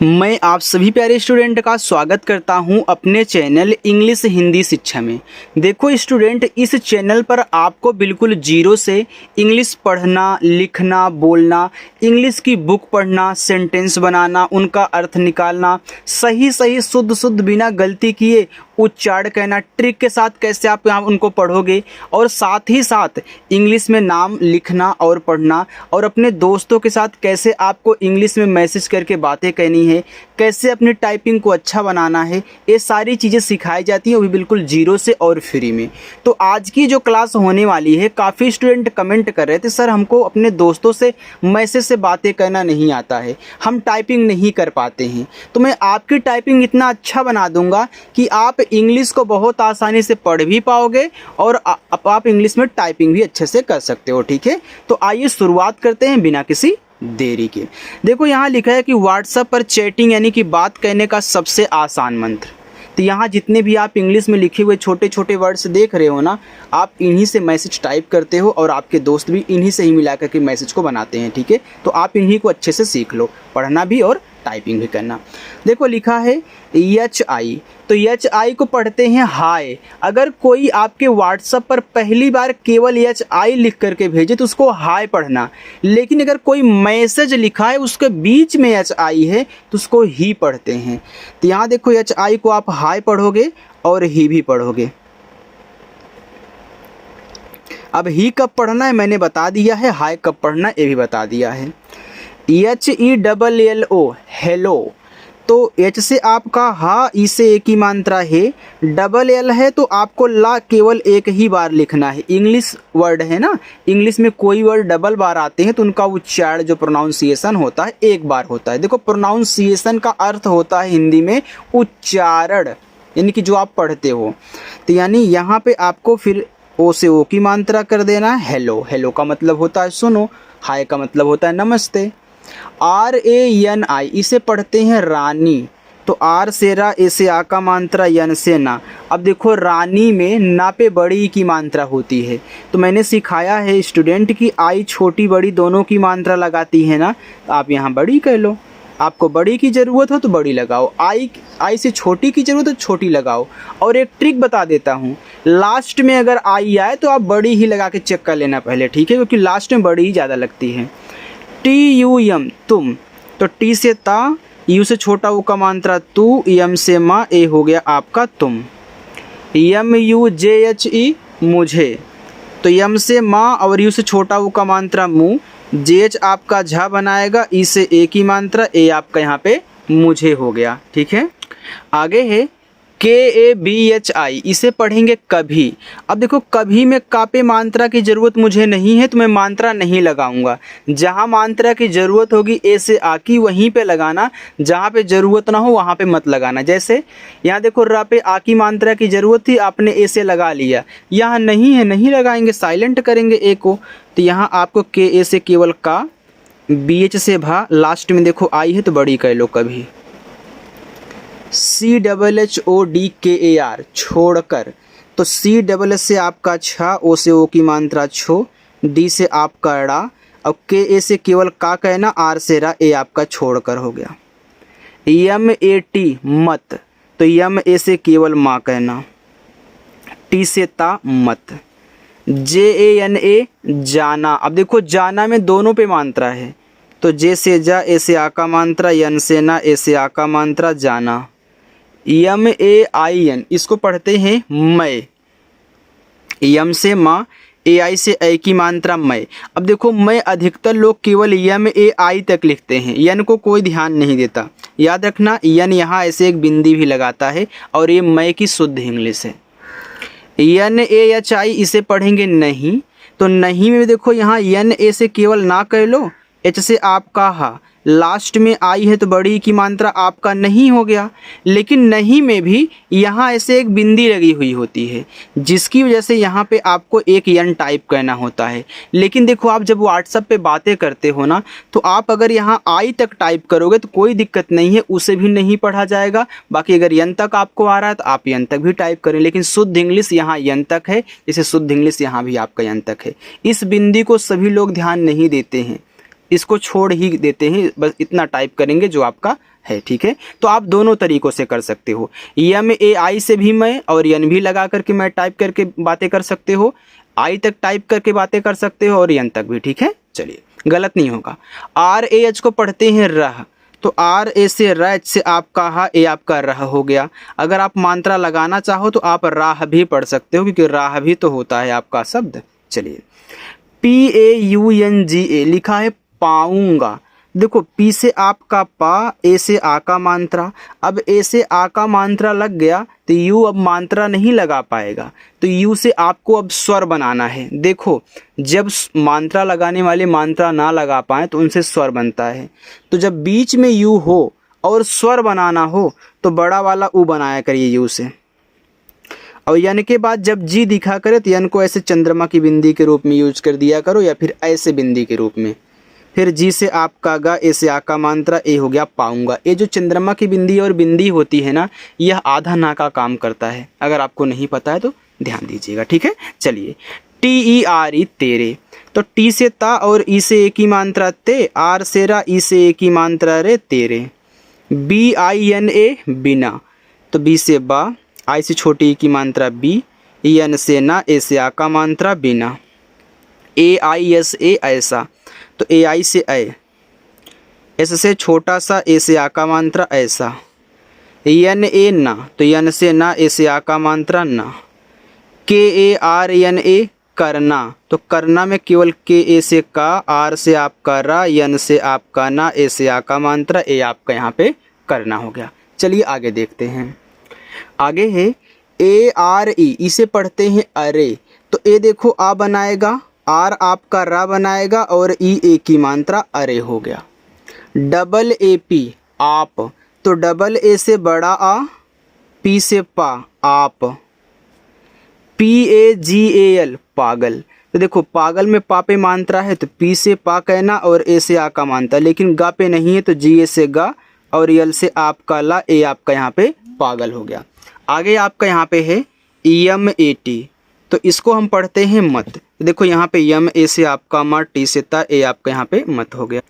मैं आप सभी प्यारे स्टूडेंट का स्वागत करता हूं अपने चैनल इंग्लिश हिंदी शिक्षा में। देखो स्टूडेंट, इस चैनल पर आपको बिल्कुल जीरो से इंग्लिश पढ़ना, लिखना, बोलना, इंग्लिश की बुक पढ़ना, सेंटेंस बनाना, उनका अर्थ निकालना, सही सही शुद्ध शुद्ध बिना गलती किए उच्चारण कहना, ट्रिक के साथ कैसे आप यहाँ उनको पढ़ोगे और साथ ही साथ इंग्लिश में नाम लिखना और पढ़ना और अपने दोस्तों के साथ कैसे आपको इंग्लिश में मैसेज करके बातें कहनी है, कैसे अपनी टाइपिंग को अच्छा बनाना है, ये सारी चीज़ें सिखाई जाती हैं, वो भी बिल्कुल जीरो से और फ्री में। तो आज की जो क्लास होने वाली है, काफ़ी स्टूडेंट कमेंट कर रहे थे सर हमको अपने दोस्तों से मैसेज से बातें करना नहीं आता है, हम टाइपिंग नहीं कर पाते हैं। तो मैं आपकी टाइपिंग इतना अच्छा बना दूंगा कि आप इंग्लिश को बहुत आसानी से पढ़ भी पाओगे और आप इंग्लिश में टाइपिंग भी अच्छे से कर सकते हो। ठीक है, तो आइए शुरुआत करते हैं बिना किसी देरी के। देखो यहाँ लिखा है कि व्हाट्सएप पर चैटिंग यानी कि बात कहने का सबसे आसान मंत्र। तो यहाँ जितने भी आप इंग्लिश में लिखे हुए छोटे छोटे वर्ड्स देख रहे हो ना, आप इन्हीं से मैसेज टाइप करते हो और आपके दोस्त भी इन्हीं से ही मिला करके मैसेज को बनाते हैं। ठीक है, तो आप इन्हीं को अच्छे से सीख लो, पढ़ना भी और टाइपिंग भी करना। देखो लिखा है HI, तो HI को पढ़ते हैं हाय। अगर कोई आपके व्हाट्सएप पर पहली बार केवल HI लिख करके भेजे तो उसको हाय पढ़ना, लेकिन अगर कोई मैसेज लिखा है उसके बीच में HI है तो उसको ही पढ़ते हैं। तो यहाँ देखो HI को आप हाय पढ़ोगे और ही भी पढ़ोगे। अब ही कब पढ़ना है मैंने बता दिया है, हाय कब पढ़ना ये भी बता दिया है। HELLO हेलो, तो H से आपका हा, ई से एक ही मात्रा है, डबल L है तो आपको ला केवल एक ही बार लिखना है। इंग्लिश वर्ड है ना, इंग्लिश में कोई वर्ड डबल बार आते हैं तो उनका उच्चारण जो प्रोनाउंसिएशन होता है एक बार होता है। देखो प्रोनाउंसिएशन का अर्थ होता है हिंदी में उच्चारण, यानी कि जो आप पढ़ते हो। तो यानी यहाँ पे आपको फिर ओ से ओ की मात्रा कर देना है। हेलो, हेलो का मतलब होता है सुनो, हाय का मतलब होता है नमस्ते। RANI इसे पढ़ते हैं रानी, तो आर से रा, ए से आ का मात्रा, यन से ना। अब देखो रानी में ना पे बड़ी की मात्रा होती है, तो मैंने सिखाया है स्टूडेंट कि आई छोटी बड़ी दोनों की मात्रा लगाती है ना, तो आप यहाँ बड़ी कह लो। आपको बड़ी की ज़रूरत हो तो बड़ी लगाओ, आई से छोटी की ज़रूरत हो तो छोटी लगाओ। और एक ट्रिक बता देता हूँ, लास्ट में अगर आई आए तो आप बड़ी ही लगा के चेक कर लेना पहले। ठीक है, क्योंकि लास्ट में बड़ी ही ज़्यादा लगती है। TUM तुम, तो टी से ता, यू से छोटा ऊ का मात्रा तू, यम से माँ, ए हो गया आपका तुम। MUJHE मुझे, तो यम से माँ और यू से छोटा ऊ का मात्रा मुँह, JH आपका झा बनाएगा, ई से ए की मात्रा, ए आपका यहाँ पे मुझे हो गया। ठीक है, आगे है KABHI इसे पढ़ेंगे कभी। अब देखो कभी में का पे मात्रा की ज़रूरत मुझे नहीं है तो मैं मात्रा नहीं लगाऊंगा। जहाँ मात्रा की ज़रूरत होगी ए से आ की वहीं पे लगाना, जहाँ पे ज़रूरत ना हो वहाँ पे मत लगाना। जैसे यहाँ देखो र पे आ की मात्रा की ज़रूरत थी, आपने ए से लगा लिया, यहाँ नहीं है नहीं लगाएंगे, साइलेंट करेंगे ए को। तो यहाँ आपको KA से केवल का, BH से भा, लास्ट में देखो आई है तो बड़ी कह लो कभी। CHHODKAR छोड़कर, तो CSS से आपका छा, ओ से ओ की मात्रा छो, डी से आपका ड़ा, और KA से केवल का कहना, आर से रा, ए आपका छोड़कर हो गया। MAT मत, तो MA से केवल माँ कहना, टी से ता मत। JANA जाना, अब देखो जाना में दोनों पे मात्रा है, तो जे से जा, ए से आ का मात्रा, यन से ना, ए से आ का मात्रा जाना। MAIN इसको पढ़ते हैं मैं, यम से माँ, AI से ए की मात्रा मैं। अब देखो मैं अधिकतर लोग केवल MAI तक लिखते हैं, यन को कोई ध्यान नहीं देता। याद रखना यन यहाँ ऐसे एक बिंदी भी लगाता है और ये मैं की शुद्ध इंग्लिश है। NAHI इसे पढ़ेंगे नहीं, तो नहीं में देखो यहाँ NA से केवल ना कह लो, H से आपका हा, लास्ट में आई है तो बड़ी की मात्रा आपका नहीं हो गया। लेकिन नहीं में भी यहाँ ऐसे एक बिंदी लगी हुई होती है, जिसकी वजह से यहाँ पे आपको एक यन टाइप करना होता है। लेकिन देखो आप जब व्हाट्सएप पे बातें करते हो ना, तो आप अगर यहाँ आई तक टाइप करोगे तो कोई दिक्कत नहीं है, उसे भी नहीं पढ़ा जाएगा। बाकी अगर यन तक आपको आ रहा है तो आप यन तक भी टाइप करें, लेकिन शुद्ध इंग्लिश यहाँ यन तक है, जैसे शुद्ध इंग्लिश यहाँ भी आपका यन तक है। इस बिंदी को सभी लोग ध्यान नहीं देते हैं, इसको छोड़ ही देते हैं, बस इतना टाइप करेंगे जो आपका है, ठीक है। तो आप दोनों तरीक़ों से कर सकते हो, MAI से भी मैं और N भी लगा करके मैं टाइप करके बातें कर सकते हो, I तक टाइप करके बातें कर सकते हो और N तक भी, ठीक है। चलिए, गलत नहीं होगा। RAH को पढ़ते हैं रह, तो RA से रच से आपका हा, ए आपका रह हो गया। अगर आप मात्रा लगाना चाहो तो आप राह भी पढ़ सकते हो, क्योंकि राह भी तो होता है आपका शब्द। चलिए, PAUNGA लिखा है पाऊंगा। देखो, P से आपका पा, A से आ का मात्रा। अब A से आ का मात्रा लग गया तो U अब मात्रा नहीं लगा पाएगा, तो U से आपको अब स्वर बनाना है। देखो, जब मात्रा लगाने वाले मात्रा ना लगा पाए तो उनसे स्वर बनता है। तो जब बीच में U हो और स्वर बनाना हो तो बड़ा वाला U बनाया करिए U से। और यन के बाद जब जी दिखा करे तो यन को ऐसे चंद्रमा की बिंदी के रूप में यूज कर दिया करो, या फिर ऐसे बिंदी के रूप में। फिर जी से आपका गा, ए से आ का मात्रा, ए हो गया पाऊंगा। ये जो चंद्रमा की बिंदी और बिंदी होती है ना, यह आधा ना का काम करता है। अगर आपको नहीं पता है तो ध्यान दीजिएगा, ठीक है। चलिए, TERE तेरे, तो टी से ता और ई से एक ही मात्रा ते, आर से रा, ई से एक ही मात्रा रे, तेरे। BINA बिना, तो बी से बा, आई से छोटी की मात्रा बी, एन से ना, ए से आ का मात्रा बिना। AISA ऐसा, तो AI से ऐ, एस से छोटा सा, ए से आ का मात्रा ऐसा। NA ना, तो यन से ना, ए से आ का मात्रा ना। KARNA करना, तो करना में केवल KA से का, आर से आपका रा, यन से आपका ना, ए से आ का मात्रा, ए आपका यहाँ पे करना हो गया। चलिए आगे देखते हैं। आगे है ARE, इसे पढ़ते हैं अरे, तो ए देखो आ बनाएगा, आर आपका रा बनाएगा और ई ए की मात्रा अरे हो गया। AP आप, तो डबल ए से बड़ा आ, पी से पा आप। PAGAL पागल, तो देखो पागल में पा पे मात्रा है तो पी से पा कहना और ए से आ का मात्रा, लेकिन गा पे नहीं है तो GA से गा और यल से आपका ला, ए आपका यहाँ पे पागल हो गया। आगे आपका यहाँ पे है MAT, तो इसको हम पढ़ते हैं मत। देखो यहाँ पे यम, ए से आपका मा, टी से ता, ए आपका यहाँ पे मत हो गया।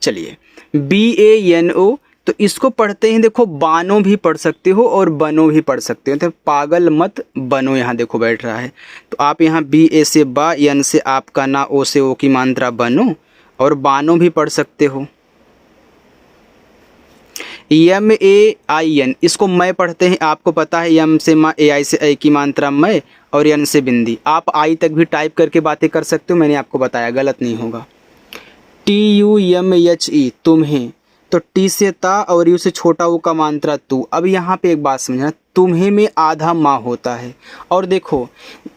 चलिए, BANO, तो इसको पढ़ते हैं, देखो बानो भी पढ़ सकते हो और बनो भी पढ़ सकते हो। तो पागल मत बनो यहाँ देखो बैठ रहा है, तो आप यहाँ BA से बा, यन से आपका ना, ओ से ओ की मात्रा बनो और बानो भी पढ़ सकते हो। MAIN, इसको मैं पढ़ते हैं, आपको पता है यम से मा, AI से ए की मात्रा मैं और यन से बिंदी। आप आई तक भी टाइप करके बातें कर सकते हो, मैंने आपको बताया, गलत नहीं होगा। TUMHE तुम्हें, तो टी से ता और यू से छोटा ऊ का मात्रा तू। अब यहाँ पे एक बात समझना, तुम्हें में आधा माँ होता है, और देखो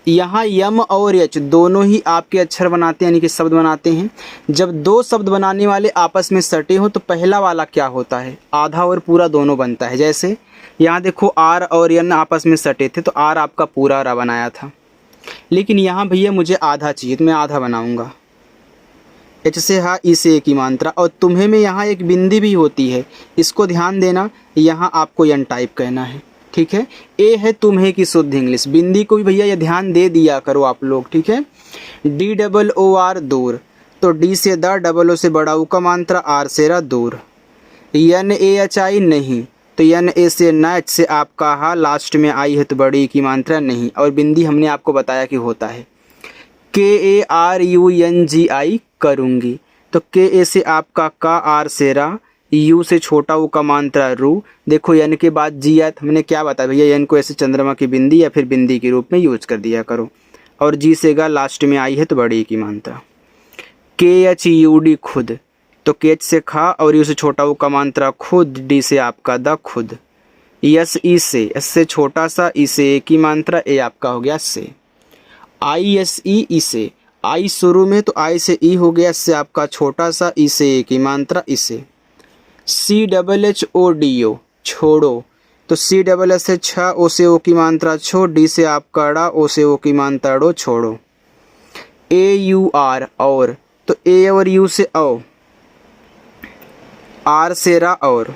यहाँ यम और यच दोनों ही आपके अक्षर बनाते हैं, यानी कि शब्द बनाते हैं। जब दो शब्द बनाने वाले आपस में सटे हो तो पहला वाला क्या होता है, आधा और पूरा दोनों बनता है। जैसे यहाँ देखो आर और यन आपस में सटे थे तो आर आपका पूरा रा बनाया था, लेकिन यहाँ भैया मुझे आधा चाहिए तो मैं आधा बनाऊँगा। एच से हा, ई से एक ही मात्रा, और तुम्हें में यहाँ एक बिंदी भी होती है, इसको ध्यान देना, यहाँ आपको यन टाइप कहना है, ठीक है। ए है तुम्हें की शुद्ध इंग्लिश, बिंदी को भी भैया ये ध्यान दे दिया करो आप लोग, ठीक है। DOOR दूर, तो डी से दा, डबल ओ से बड़ा ऊ का मात्रा, आर से रा दूर। NAHI नहीं, तो NA से ना, एच से आपका हा, लास्ट में आई है तो बड़ी की मात्रा नहीं, और बिंदी हमने आपको बताया कि होता है। KARUNGI करूँगी, तो KA से आपका का, आर से रा, यू से छोटा ऊ का मात्रा रू। देखो यन के बाद जी आया, हमने क्या बताया भैया, यन को ऐसे चंद्रमा की बिंदी या फिर बिंदी के रूप में यूज कर दिया करो, और जी से गा लास्ट में आई है तो बड़ी की मात्रा। KHUD खुद, तो केच से खा और यू से छोटा ऊ का मात्रा खुद, डी से आपका द खुद। SE से, एस से छोटा सा, ई से एक ही मात्रा, ए आपका हो गया से। ISE इसे, आई शुरू में तो आई से ई हो गया, से आपका छोटा सा, ई से एक ही मात्रा इसे। CHHODO छोड़ो, तो CSS से छ, ओ से ओ की मात्रा छो, डी से आपका ड़ा, ओ से ओ की मात्रा डो, छोड़ो। AUR और, तो ए और यू से औ, आर से रा और।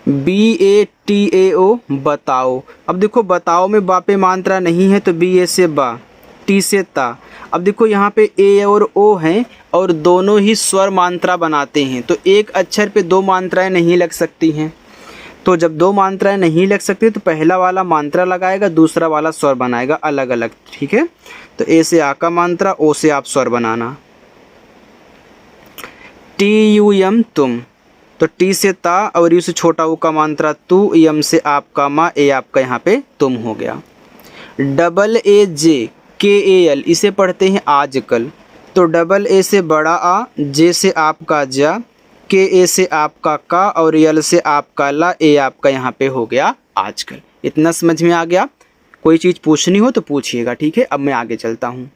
BATAO बताओ, अब देखो बताओ में बा पे मात्रा नहीं है तो BA से बा, टी से ता। अब देखो यहाँ पे ए और ओ हैं और दोनों ही स्वर मात्रा बनाते हैं, तो एक अक्षर पे दो मात्राएं नहीं लग सकती हैं। तो जब दो मात्राएं नहीं लग सकती तो पहला वाला मात्रा लगाएगा, दूसरा वाला स्वर बनाएगा अलग अलग, ठीक है। तो ए से आ का मात्रा, ओ से आप स्वर बनाना। टी यू यम तुम, तो टी से ता और यू से छोटा ऊ का मात्रा तू, यम से आपका माँ, ए आपका यहाँ पे तुम हो गया। डबल ए जे के ए एल, इसे पढ़ते हैं आजकल। तो डबल ए से बड़ा आ, जे से आपका जा, के ए से आपका का और यल से आपका ला, ए आपका यहाँ पे हो गया आजकल। इतना समझ में आ गया? कोई चीज़ पूछनी हो तो पूछिएगा, ठीक है। अब मैं आगे चलता हूँ।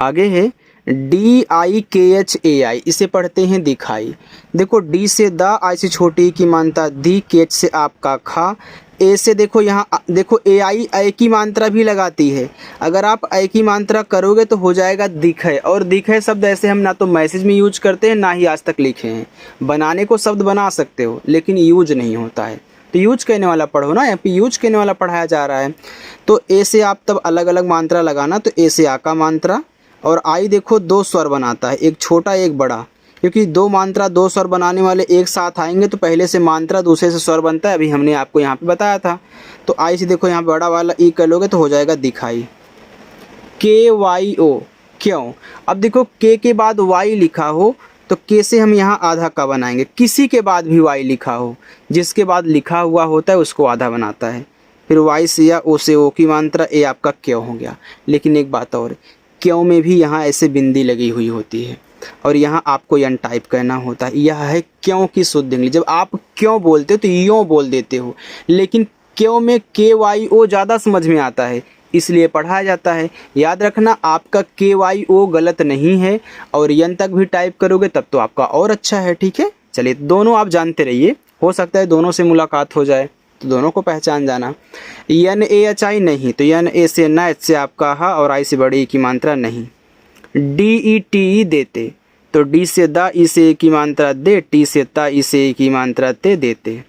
आगे है डी आई के एच ए आई, इसे पढ़ते हैं दिखाई। देखो डी से दा, आई से छोटी की मात्रा दी, के एच से आपका खा, ए से देखो यहाँ देखो ए आई की मात्रा भी लगाती है। अगर आप आई की मात्रा करोगे तो हो जाएगा दिखे, और दिखे शब्द ऐसे हम ना तो मैसेज में यूज करते हैं ना ही आज तक लिखे हैं। बनाने को शब्द बना सकते हो लेकिन यूज नहीं होता है, तो यूज करने वाला पढ़ो ना, यहाँ पे यूज करने वाला पढ़ाया जा रहा है। तो ए से आप तब अलग अलग मात्रा लगाना, तो ए से आ का मात्रा, और आई देखो दो स्वर बनाता है, एक छोटा एक बड़ा, क्योंकि दो मात्रा दो स्वर बनाने वाले एक साथ आएंगे तो पहले से मात्रा दूसरे से स्वर बनता है, अभी हमने आपको यहाँ पे बताया था। तो आई से देखो यहाँ बड़ा वाला ई कर लोगे तो हो जाएगा दिखाई। के वाई ओ, क्यों। अब देखो के बाद वाई लिखा हो तो के से हम यहाँ आधा का बनाएंगे, किसी के बाद भी वाई लिखा हो, जिसके बाद लिखा हुआ होता है उसको आधा बनाता है। फिर वाई से या ओ से ओ की मात्रा, ए आपका क्यों हो गया। लेकिन एक बात और, क्यों में भी यहाँ ऐसे बिंदी लगी हुई होती है और यहाँ आपको यन टाइप करना होता है। यह है क्यों की शुद्ध इंग्लिश। जब आप क्यों बोलते हो तो यों बोल देते हो, लेकिन क्यों में के वाई ओ ज़्यादा समझ में आता है, इसलिए पढ़ाया जाता है। याद रखना आपका के वाई ओ गलत नहीं है, और यन तक भी टाइप करोगे तब तो आपका और अच्छा है, ठीक है। चलिए दोनों आप जानते रहिए, हो सकता है दोनों से मुलाकात हो जाए तो दोनों को पहचान जाना। यन ए एच आई नहीं, तो यन ए से ना, एच से आपका हा और आई से बड़ी की मात्रा नहीं। डी ई टी ई देते, तो डी से दा, ई से ए की मात्रा दे, टी से ता, ई से ए की मात्रा ते देते।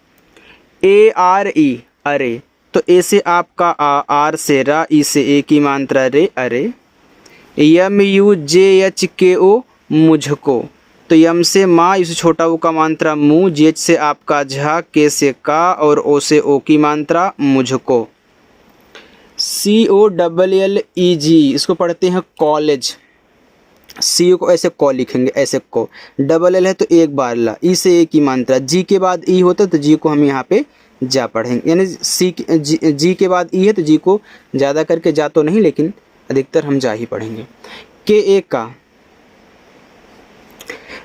ए आर ई अरे, तो ए से आपका आ, आर से रा, ई से ए की मात्रा रे अरे। यम यू जे एच के ओ मुझको, तो यम से माँ, इस छोटा ओ का मात्रा मुँह, जेच से आपका झा, के से का और ओ से ओ की मात्रा मुझको। सी ओ डबल एल ई जी, इसको पढ़ते हैं कॉलेज। सी को ऐसे कॉ लिखेंगे, ऐसे को, डबल एल है तो एक बार ला, ई से ए की मात्रा, जी के बाद ई होता है तो जी को हम यहाँ पे जा पढ़ेंगे, यानी सी जी के बाद ई है तो जी को ज़्यादा करके जा तो नहीं लेकिन अधिकतर हम जा ही पढ़ेंगे। के ए का,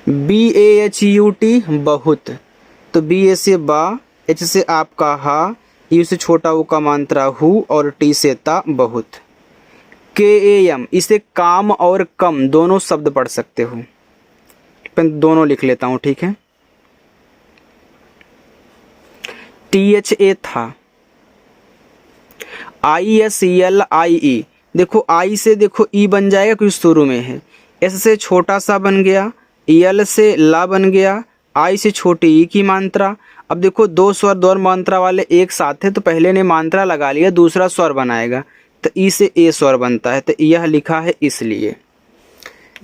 B A H U T बहुत, तो बी ए से बा, एच से आपका हा, यू से छोटा ओ का मात्रा हु और टी से ता बहुत। के ए एम, इसे काम और कम दोनों शब्द पढ़ सकते हो, मैं दोनों लिख लेता हूँ, ठीक है। टी एच ए था, आई एस एल आई ई, देखो आई से देखो ई बन जाएगा क्योंकि शुरू में है, एस से छोटा सा बन गया, यल से ला बन गया, आई से छोटी ई की मात्रा। अब देखो दो स्वर दो मात्रा वाले एक साथ है तो पहले ने मात्रा लगा लिया, दूसरा स्वर बनाएगा तो ई से ए स्वर बनता है, तो यह लिखा है इसलिए।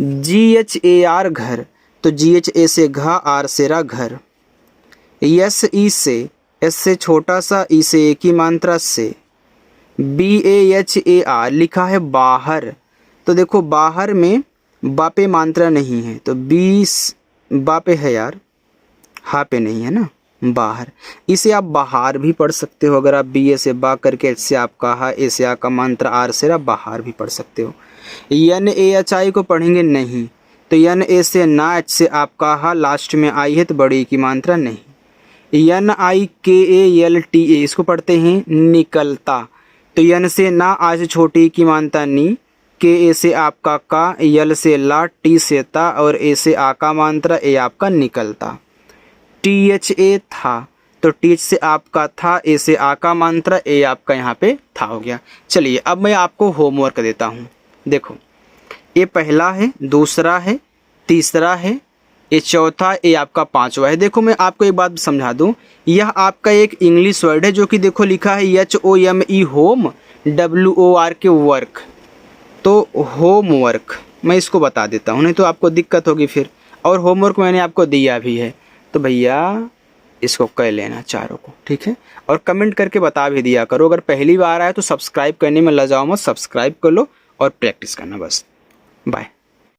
जी एच ए आर घर, तो जी एच ए से घा, आर से रा घर। यस ई से, एस से छोटा सा, ई से ए की मात्रा से। B A H A R लिखा है बाहर, तो देखो बाहर में बा पे मात्रा नहीं है तो बा पे है यार, हा पे नहीं है ना, बाहर। इसे आप बाहर भी पढ़ सकते हो, अगर आप बी ए से बा करके, एच से आपका हा, ए से आ का मात्रा, आर से रा, बाहर भी पढ़ सकते हो। यन ए एच आई को पढ़ेंगे नहीं, तो यन ए से ना, एच से आपका हा, लास्ट में आई है तो बड़ी की मात्रा नहीं। यन आई के ए एल टी ए, इसको पढ़ते हैं निकलता, तो यन से ना, आ से छोटी की मात्रा नी, के ए से आपका का, यल से ला, टी से ता और ए से आ का मात्रा, ए आपका निकलता। टी एच ए था, तो टी एच से आपका था, ए से आ का मात्रा, ए आपका यहाँ पे था हो गया। चलिए अब मैं आपको होमवर्क देता हूँ। देखो ये पहला है, दूसरा है, तीसरा है, ये चौथा, ये आपका पांचवा है। देखो मैं आपको एक बात समझा दूं, यह आपका एक इंग्लिश वर्ड है जो कि देखो लिखा है HOME होम, WOR के वर्क। तो होमवर्क मैं इसको बता देता हूँ, नहीं तो आपको दिक्कत होगी फिर। और होमवर्क मैंने आपको दिया भी है, तो भैया इसको कर लेना चारों को, ठीक है। और कमेंट करके बता भी दिया करो। अगर पहली बार आए तो सब्सक्राइब करने में लजाओ मत, सब्सक्राइब कर लो और प्रैक्टिस करना बस। बाय।